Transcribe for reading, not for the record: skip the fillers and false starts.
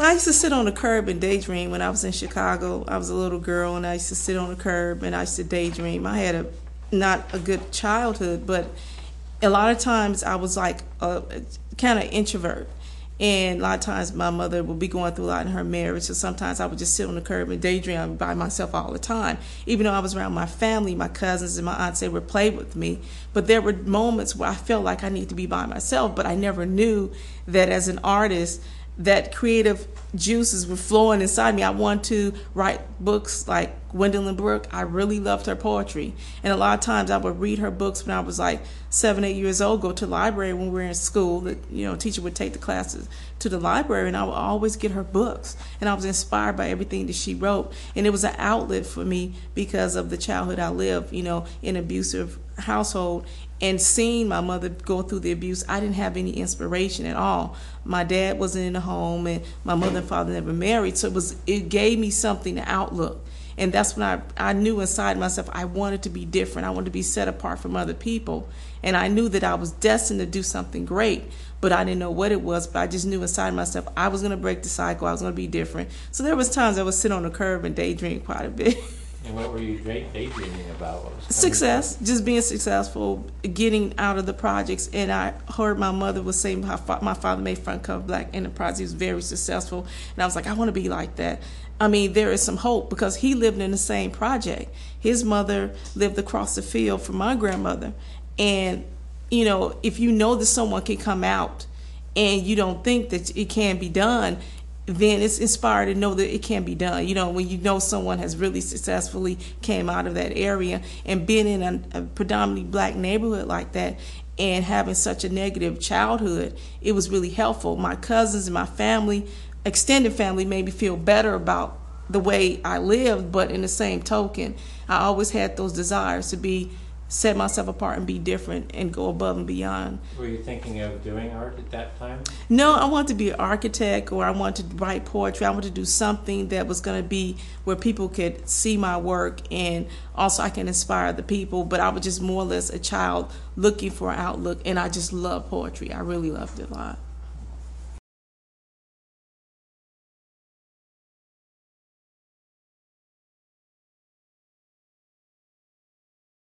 I used to sit on the curb and daydream when I was in Chicago. I was a little girl, and I used to sit on the curb and I used to daydream. I had not a good childhood, but a lot of times I was like a kind of introvert. And a lot of times my mother would be going through a lot in her marriage, so sometimes I would just sit on the curb and daydream by myself all the time. Even though I was around my family, my cousins and my aunts, they would play with me. But there were moments where I felt like I needed to be by myself, but I never knew that as an artist, that creative juices were flowing inside me. I wanted to write books like Gwendolyn Brooke. I really loved her poetry. And a lot of times I would read her books when I was like 7, 8 years old, go to the library when we were in school. The teacher would take the classes to the library, and I would always get her books. And I was inspired by everything that she wrote. And it was an outlet for me because of the childhood I lived, in an abusive household. And seeing my mother go through the abuse, I didn't have any inspiration at all. My dad wasn't in the home, and my mother and father never married, so it gave me something to outlook. And that's when I knew inside myself I wanted to be different. I wanted to be set apart from other people. And I knew that I was destined to do something great, but I didn't know what it was. But I just knew inside myself I was going to break the cycle. I was going to be different. So there was times I would sit on the curb and daydream quite a bit. And what were you daydreaming about? What was success, just being successful, getting out of the projects. And I heard my mother was saying how my father made front cover Black Enterprise. He was very successful. And I was like, I want to be like that. I mean, there is some hope because he lived in the same project. His mother lived across the field from my grandmother. And, if you know that someone can come out and you don't think that it can be done, then it's inspired to know that it can be done. When you know someone has really successfully came out of that area, and being in a predominantly Black neighborhood like that and having such a negative childhood, it was really helpful. My cousins and my family, extended family, made me feel better about the way I lived, but in the same token, I always had those desires to set myself apart and be different and go above and beyond. Were you thinking of doing art at that time? No, I wanted to be an architect, or I wanted to write poetry. I wanted to do something that was going to be where people could see my work, and also I can inspire the people. But I was just more or less a child looking for an outlook, and I just love poetry. I really loved it a lot.